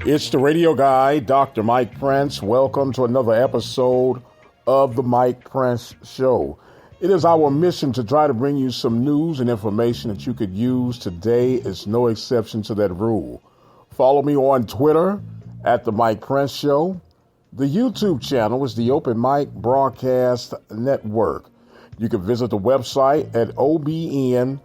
It's the radio guy, Dr. Mike Prince. Welcome to another episode of the Mike Prince Show. It is our mission to try to bring you some news and information that you could use. Today is no exception to that rule. Follow me on Twitter at the Mike Prince Show. The YouTube channel is the Open Mic Broadcast Network. You can visit the website at obnradio.com.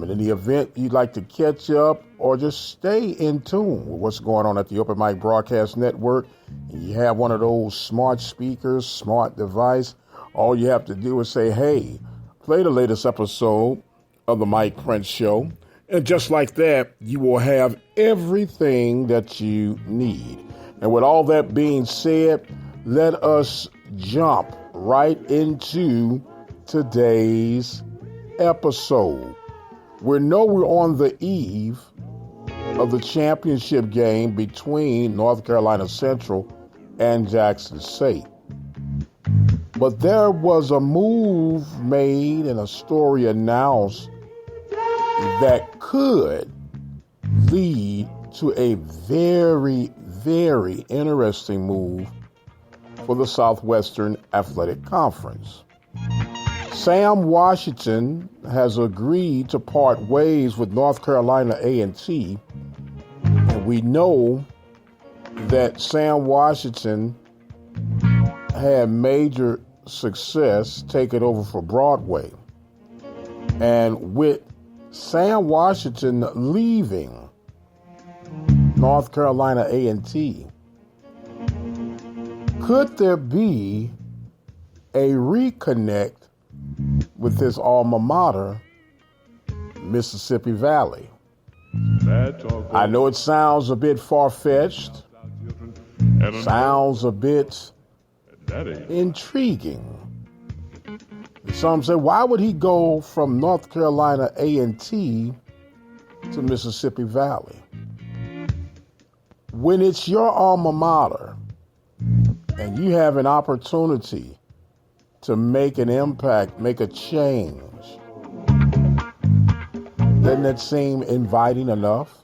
And in the event you'd like to catch up or just stay in tune with what's going on at the Open Mic Broadcast Network, and you have one of those smart speakers, smart device, all you have to do is say, hey, play the latest episode of the Mike Prince Show. And just like that, you will have everything that you need. And with all that being said, let us jump right into today's episode. We know we're on the eve of the championship game between North Carolina Central and Jackson State. But there was a move made and a story announced that could lead to a very, very interesting move for the Southwestern Athletic Conference. Sam Washington has agreed to part ways with North Carolina A&T, and we know that Sam Washington had major success taking over for Broadway. And with Sam Washington leaving North Carolina A&T, could there be a reconnect with his alma mater, Mississippi Valley? I know it sounds a bit far-fetched, sounds a bit intriguing. Some say, why would he go from North Carolina A&T to Mississippi Valley? When it's your alma mater and you have an opportunity to make an impact, make a change, doesn't that seem inviting enough?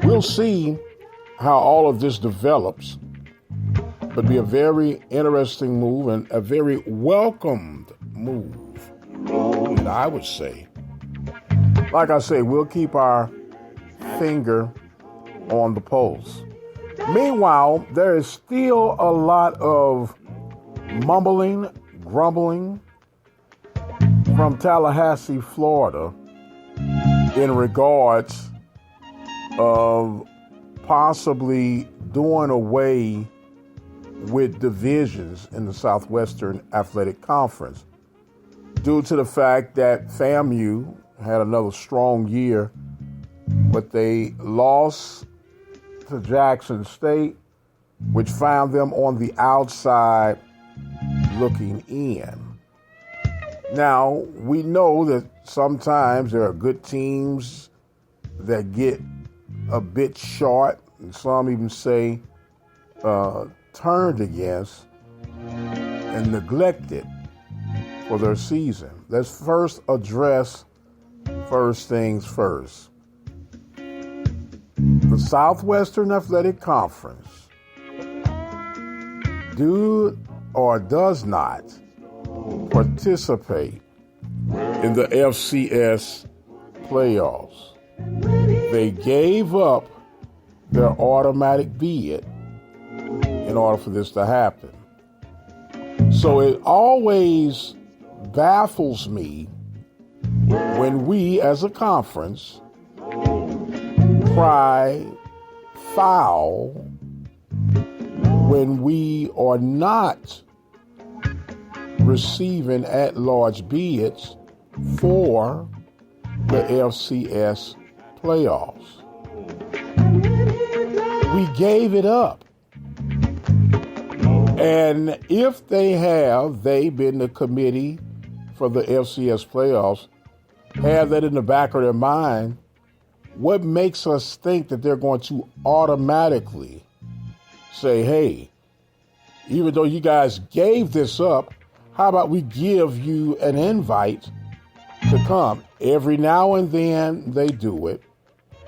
We'll see how all of this develops, but be a very interesting move and a very welcomed move, and I would say. Like I say, we'll keep our finger on the pulse. Meanwhile, there is still a lot of mumbling, grumbling from Tallahassee, Florida, in regards of possibly doing away with divisions in the Southwestern Athletic Conference due to the fact that FAMU had another strong year, but they lost to Jackson State, which found them on the outside looking in. Now, we know that sometimes there are good teams that get a bit short, and some even say turned against and neglected for their season. Let's first address first things first. The Southwestern Athletic Conference does not participate in the FCS playoffs. They gave up their automatic bid in order for this to happen. So it always baffles me when we as a conference cry foul when we are not receiving at-large bids for the FCS playoffs. We gave it up. And if they been the committee for the FCS playoffs, have that in the back of their mind, what makes us think that they're going to automatically say, hey, even though you guys gave this up, how about we give you an invite to come? Every now and then they do it.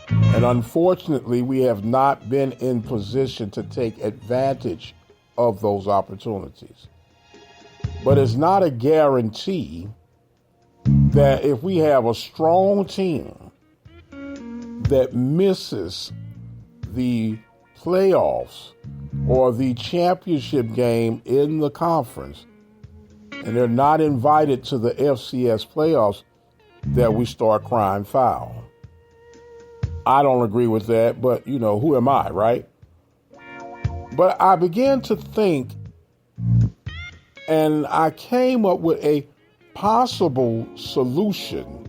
And unfortunately, we have not been in position to take advantage of those opportunities. But it's not a guarantee that if we have a strong team that misses the playoffs or the championship game in the conference and they're not invited to the FCS playoffs, that we start crying foul. I don't agree with that, but, who am I, right? But I began to think, and I came up with a possible solution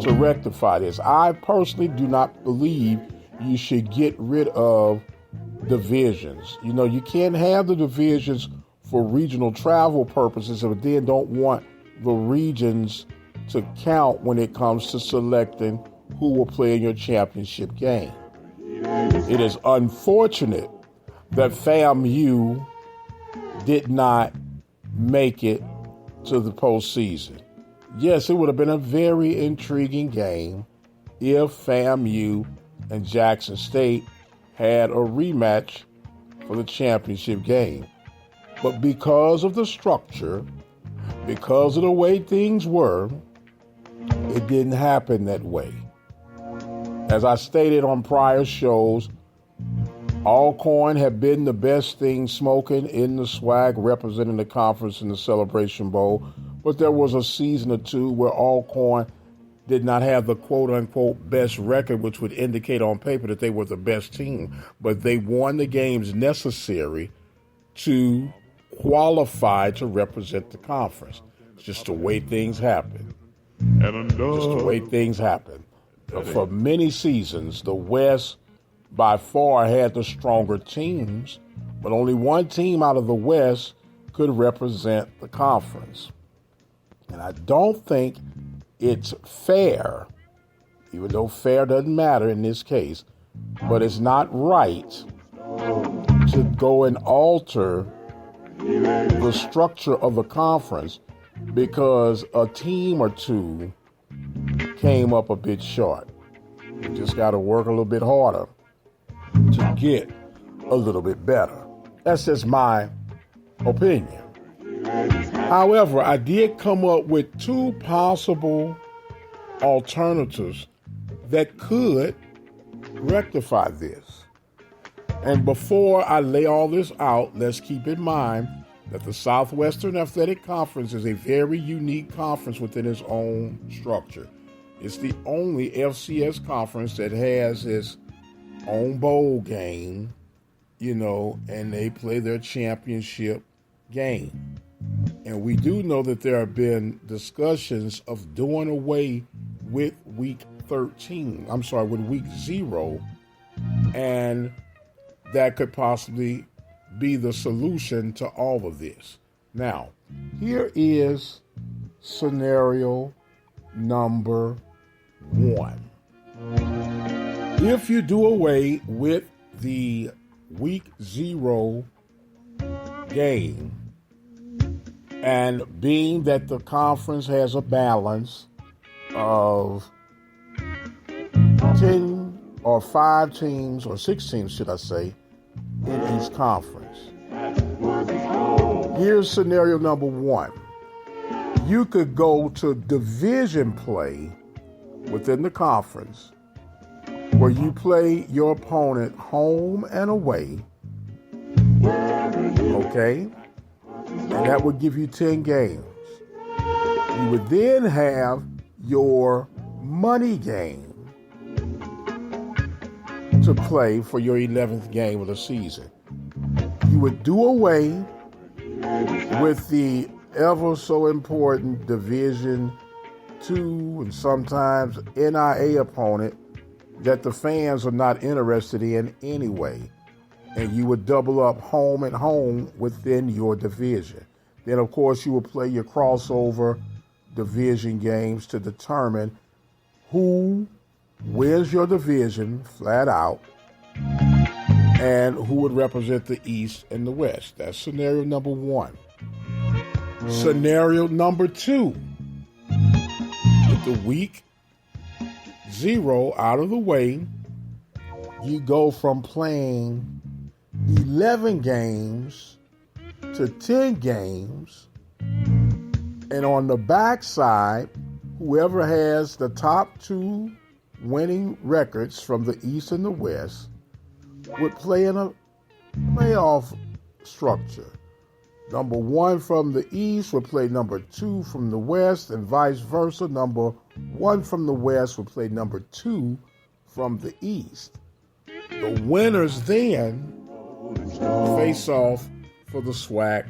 to rectify this. I personally do not believe you should get rid of divisions. You can't have the divisions for regional travel purposes, but then don't want the regions to count when it comes to selecting who will play in your championship game. It is unfortunate that FAMU did not make it to the postseason. Yes, it would have been a very intriguing game if FAMU and Jackson State had a rematch for the championship game. But because of the structure, because of the way things were, it didn't happen that way. As I stated on prior shows, Alcorn had been the best thing smoking in the SWAC, representing the conference in the Celebration Bowl. But there was a season or two where Alcorn did not have the quote-unquote best record, which would indicate on paper that they were the best team. But they won the games necessary to qualify to represent the conference. It's just the way things happen. Just the way things happen. For many seasons, the West by far had the stronger teams, but only one team out of the West could represent the conference. And I don't think it's fair, even though fair doesn't matter in this case, but it's not right to go and alter the structure of the conference because a team or two came up a bit short. You just got to work a little bit harder to get a little bit better. That's just my opinion. However, I did come up with two possible alternatives that could rectify this. And before I lay all this out, let's keep in mind that the Southwestern Athletic Conference is a very unique conference within its own structure. It's the only FCS conference that has its own bowl game, and they play their championship game. And we do know that there have been discussions of doing away with week 0, and that could possibly be the solution to all of this. Now, here is scenario number 1. If you do away with the week 0 game, and being that the conference has a balance of 10 or 5 teams, or 6 teams, should I say, in each conference. Here's scenario number 1. You could go to division play within the conference where you play your opponent home and away, okay? And that would give you 10 games. You would then have your money game to play for your 11th game of the season. You would do away with the ever so important Division II and sometimes NIA opponent that the fans are not interested in anyway. And you would double up home and home within your division. Then, of course, you would play your crossover division games to determine who wins your division flat out and who would represent the East and the West. That's scenario number 1. Scenario number 2. With the week zero out of the way, you go from playing 11 games to 10 games. And on the backside, whoever has the top two winning records from the East and the West would play in a playoff structure. Number one from the East would play number two from the West, and vice versa. Number one from the West would play number two from the East. The winners then face off for the SWAC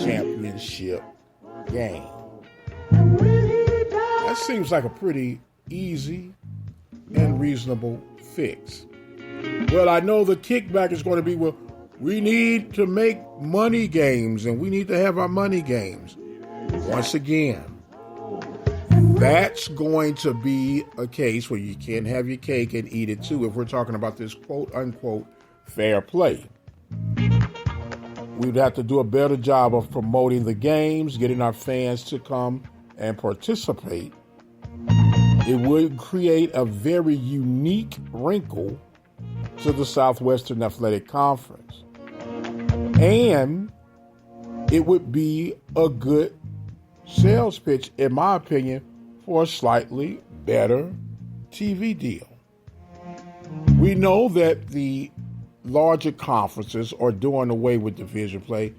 championship game. That seems like a pretty easy and reasonable fix. Well, I know the kickback is going to be, well, we need to make money games and we need to have our money games. Once again, that's going to be a case where you can't have your cake and eat it too if we're talking about this quote unquote fair play. We'd have to do a better job of promoting the games, getting our fans to come and participate. It would create a very unique wrinkle to the Southwestern Athletic Conference. And it would be a good sales pitch, in my opinion, for a slightly better TV deal. We know that the larger conferences are doing away with division play,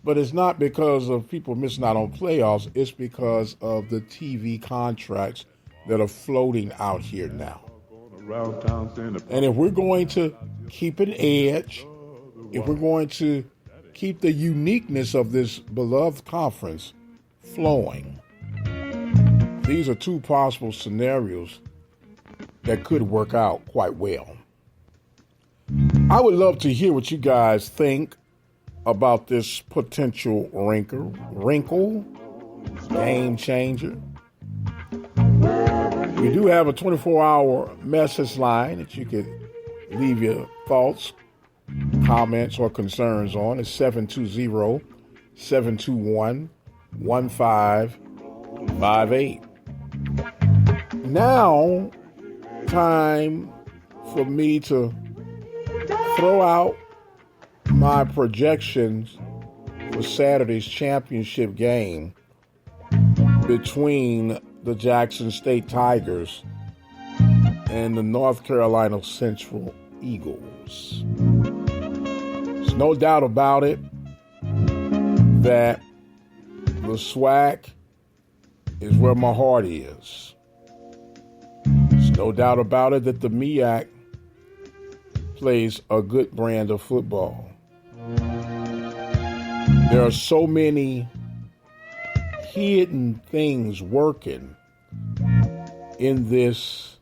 but it's not because of people missing out on playoffs. It's because of the TV contracts that are floating out here now. And if we're going to keep an edge, if we're going to keep the uniqueness of this beloved conference flowing, these are two possible scenarios that could work out quite well. I would love to hear what you guys think about this potential wrinkle, game changer. We do have a 24-hour message line that you could leave your thoughts, comments, or concerns on. It's 720-721-1558. Now, time for me to throw out my projections for Saturday's championship game between the Jackson State Tigers and the North Carolina Central Eagles. There's no doubt about it that the SWAC is where my heart is. There's no doubt about it that the MEAC plays a good brand of football. There are so many hidden things working in this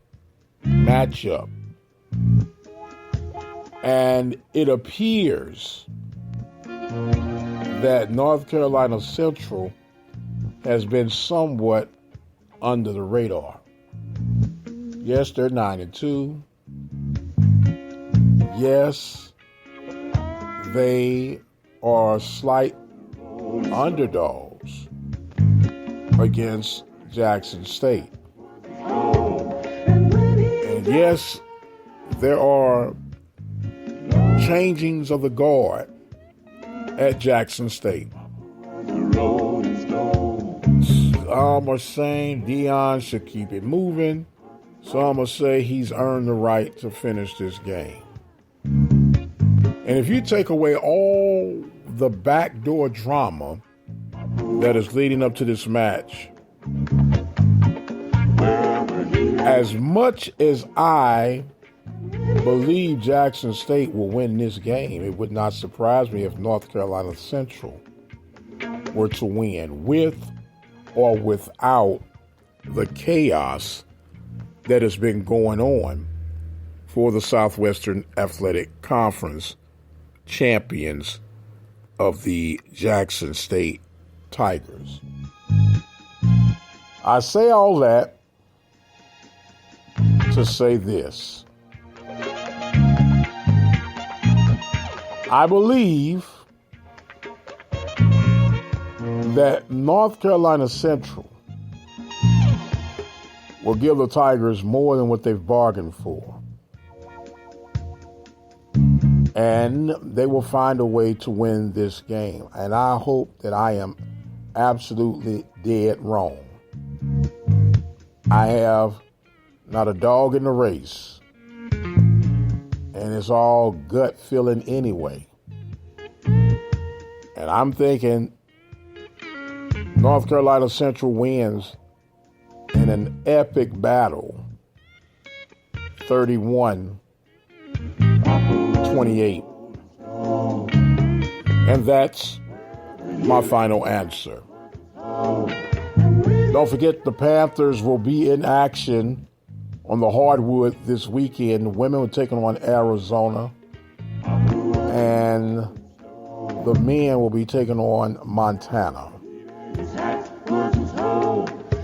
matchup. And it appears that North Carolina Central has been somewhat under the radar. Yes, they're 9-2. Yes, they are slight underdogs against Jackson State. And yes, there are changings of the guard at Jackson State. Some are saying Dion should keep it moving. Some will say he's earned the right to finish this game. And if you take away all the backdoor drama that is leading up to this match, as much as I believe Jackson State will win this game, it would not surprise me if North Carolina Central were to win, with or without the chaos that has been going on for the Southwestern Athletic Conference champions of the Jackson State Tigers. I say all that to say this. I believe that North Carolina Central will give the Tigers more than what they've bargained for. And they will find a way to win this game. And I hope that I am absolutely dead wrong. I have not a dog in the race. And it's all gut feeling anyway. And I'm thinking North Carolina Central wins in an epic battle, 31-28. And that's my final answer. Don't forget the Panthers will be in action on the hardwood this weekend. Women are taking on Arizona. And the men will be taking on Montana.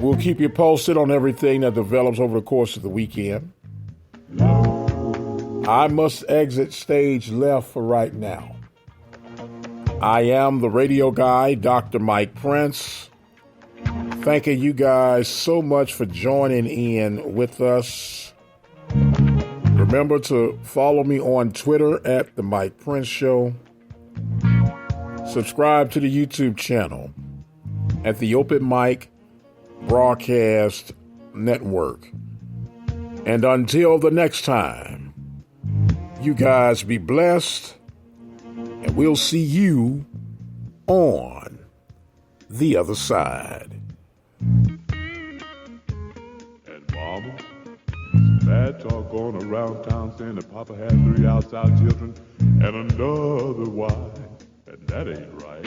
We'll keep you posted on everything that develops over the course of the weekend. I must exit stage left for right now. I am the radio guy, Dr. Mike Prince. Thanking you guys so much for joining in with us. Remember to follow me on Twitter at The Mike Prince Show. Subscribe to the YouTube channel at the Open Mic Broadcast Network. And until the next time, you guys be blessed, and we'll see you on the other side. And Mama, bad talk going around town saying that Papa had 3 outside children and another wife. And that ain't right.